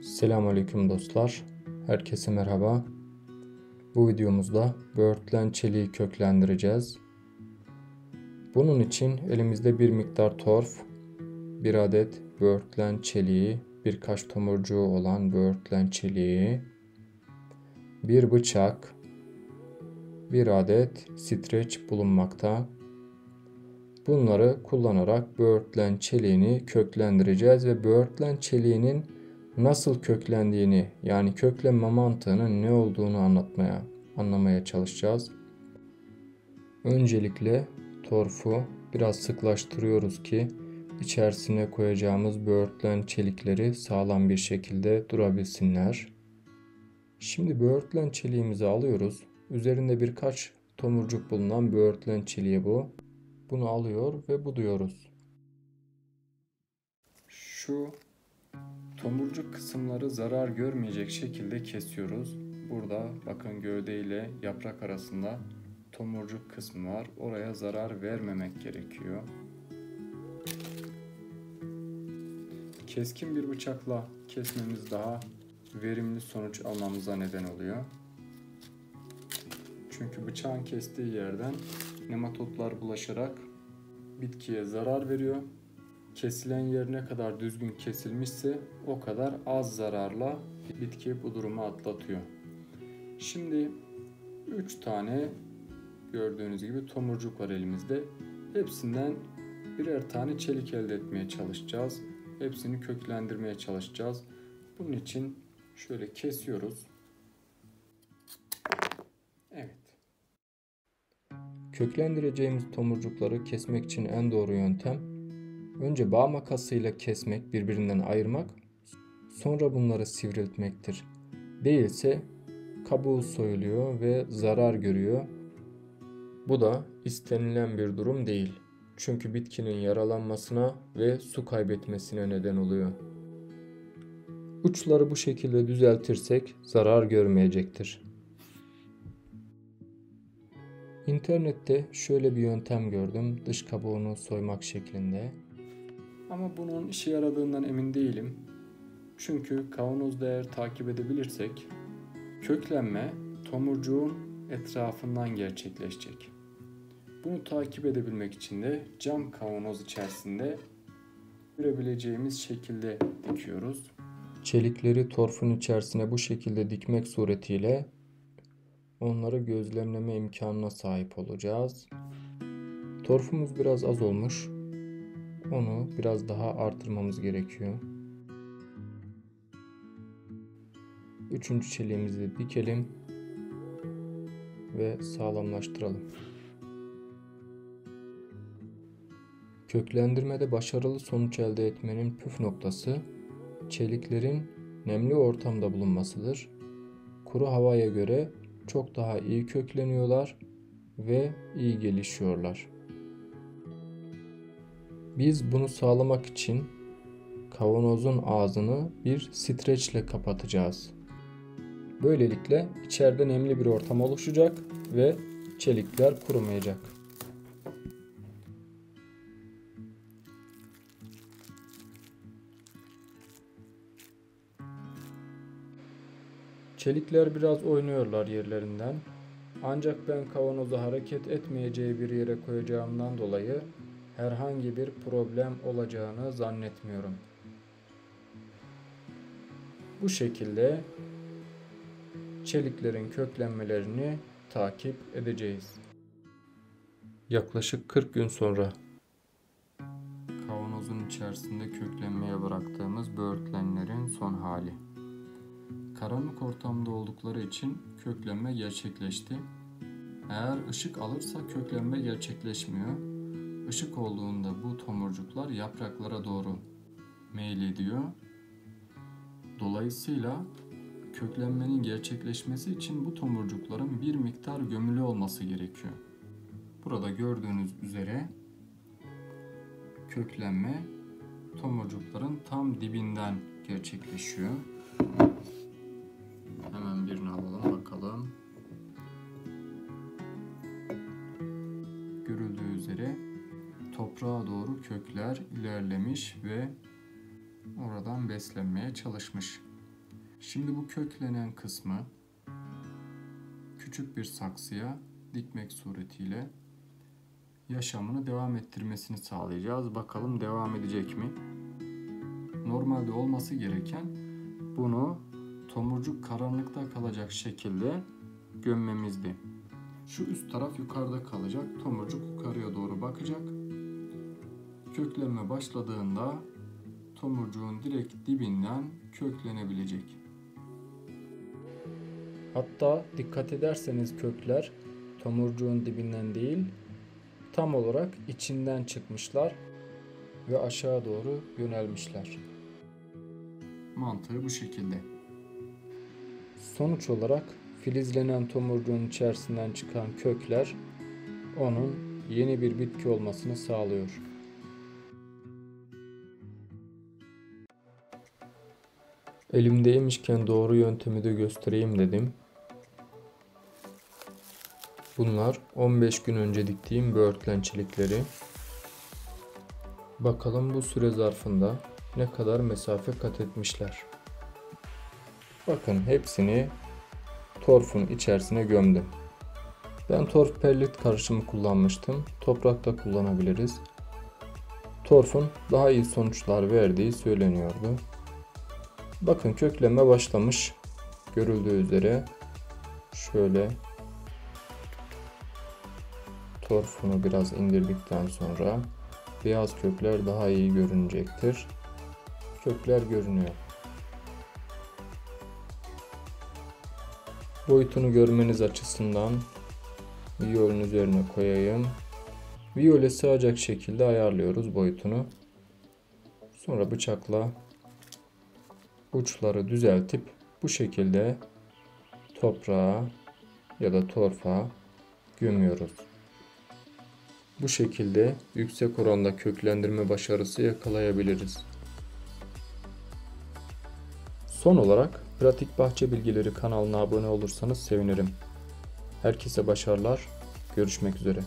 Selamünaleyküm dostlar. Herkese merhaba. Bu videomuzda böğürtlen çeliği köklendireceğiz. Bunun için elimizde bir miktar torf, bir adet böğürtlen çeliği, birkaç tomurcuğu olan böğürtlen çeliği, bir bıçak, bir adet streç bulunmakta. Bunları kullanarak böğürtlen çeliğini köklendireceğiz ve böğürtlen çeliğinin nasıl köklendiğini, yani köklenme mantığının ne olduğunu anlamaya çalışacağız. Öncelikle torfu biraz sıklaştırıyoruz ki içerisine koyacağımız böğürtlen çelikleri sağlam bir şekilde durabilsinler. Şimdi böğürtlen çeliğimizi alıyoruz. Üzerinde birkaç tomurcuk bulunan böğürtlen çeliği bu. Bunu alıyor ve buduyoruz. Şu tomurcuk kısımları zarar görmeyecek şekilde kesiyoruz. Burada bakın gövde ile yaprak arasında tomurcuk kısmı var. Oraya zarar vermemek gerekiyor. Keskin bir bıçakla kesmemiz daha verimli sonuç almamıza neden oluyor. Çünkü bıçağın kestiği yerden nematodlar bulaşarak bitkiye zarar veriyor. Kesilen yer ne kadar düzgün kesilmişse o kadar az zararla bitki bu durumu atlatıyor. Şimdi 3 tane gördüğünüz gibi tomurcuk var elimizde. Hepsinden birer tane çelik elde etmeye çalışacağız. Hepsini köklendirmeye çalışacağız. Bunun için şöyle kesiyoruz. Evet. Köklendireceğimiz tomurcukları kesmek için en doğru yöntem önce bağ makasıyla kesmek, birbirinden ayırmak, sonra bunları sivriltmektir. Değilse kabuğu soyuluyor ve zarar görüyor. Bu da istenilen bir durum değil. Çünkü bitkinin yaralanmasına ve su kaybetmesine neden oluyor. Uçları bu şekilde düzeltirsek zarar görmeyecektir. İnternette şöyle bir yöntem gördüm, dış kabuğunu soymak şeklinde. Ama bunun işe yaradığından emin değilim. Çünkü kavanozda eğer takip edebilirsek köklenme tomurcuğun etrafından gerçekleşecek. Bunu takip edebilmek için de cam kavanoz içerisinde görebileceğimiz şekilde dikiyoruz. Çelikleri torfun içerisine bu şekilde dikmek suretiyle onları gözlemleme imkanına sahip olacağız. Torfumuz biraz az olmuş. Onu biraz daha artırmamız gerekiyor. Üçüncü çeliğimizi dikelim ve sağlamlaştıralım. Köklendirmede başarılı sonuç elde etmenin püf noktası çeliklerin nemli ortamda bulunmasıdır. Kuru havaya göre çok daha iyi kökleniyorlar ve iyi gelişiyorlar. Biz bunu sağlamak için kavanozun ağzını bir streçle kapatacağız. Böylelikle içeride nemli bir ortam oluşacak ve çelikler kurumayacak. Çelikler biraz oynuyorlar yerlerinden. Ancak ben kavanozu hareket etmeyeceği bir yere koyacağımdan dolayı herhangi bir problem olacağını zannetmiyorum. Bu şekilde çeliklerin köklenmelerini takip edeceğiz. Yaklaşık 40 gün sonra kavanozun içerisinde köklenmeye bıraktığımız böğürtlenlerin son hali. Karanlık ortamda oldukları için köklenme gerçekleşti. Eğer ışık alırsa köklenme gerçekleşmiyor. Işık olduğunda bu tomurcuklar yapraklara doğru meylediyor. Dolayısıyla köklenmenin gerçekleşmesi için bu tomurcukların bir miktar gömülü olması gerekiyor. Burada gördüğünüz üzere köklenme tomurcukların tam dibinden gerçekleşiyor. Hemen birini alalım bakalım. Görüldüğü üzere toprağa doğru kökler ilerlemiş ve oradan beslenmeye çalışmış. Şimdi bu köklenen kısmı küçük bir saksıya dikmek suretiyle yaşamını devam ettirmesini sağlayacağız. Bakalım devam edecek mi? Normalde olması gereken bunu tomurcuk karanlıkta kalacak şekilde gömmemizdi. Şu üst taraf yukarıda kalacak. Tomurcuk yukarıya doğru bakacak. Köklenme başladığında tomurcuğun direkt dibinden köklenebilecek. Hatta dikkat ederseniz kökler tomurcuğun dibinden değil, tam olarak içinden çıkmışlar ve aşağı doğru yönelmişler. Mantığı bu şekilde. Sonuç olarak filizlenen tomurcuğun içerisinden çıkan kökler onun yeni bir bitki olmasını sağlıyor. Elimdeymişken doğru yöntemi de göstereyim dedim. Bunlar 15 gün önce diktiğim böğürtlen çelikleri. Bakalım bu süre zarfında ne kadar mesafe kat etmişler. Bakın hepsini torfun içerisine gömdüm. Ben torf perlit karışımı kullanmıştım. Toprakta kullanabiliriz. Torfun daha iyi sonuçlar verdiği söyleniyordu. Bakın köklenme başlamış. Görüldüğü üzere şöyle torfunu biraz indirdikten sonra beyaz kökler daha iyi görünecektir. Kökler görünüyor. Boyutunu görmeniz açısından viyolun üzerine koyayım. Viyole sığacak şekilde ayarlıyoruz boyutunu. Sonra bıçakla uçları düzeltip bu şekilde toprağa ya da torfa gömüyoruz. Bu şekilde yüksek oranda köklendirme başarısı yakalayabiliriz. Son olarak Pratik Bahçe Bilgileri kanalına abone olursanız sevinirim. Herkese başarılar. Görüşmek üzere.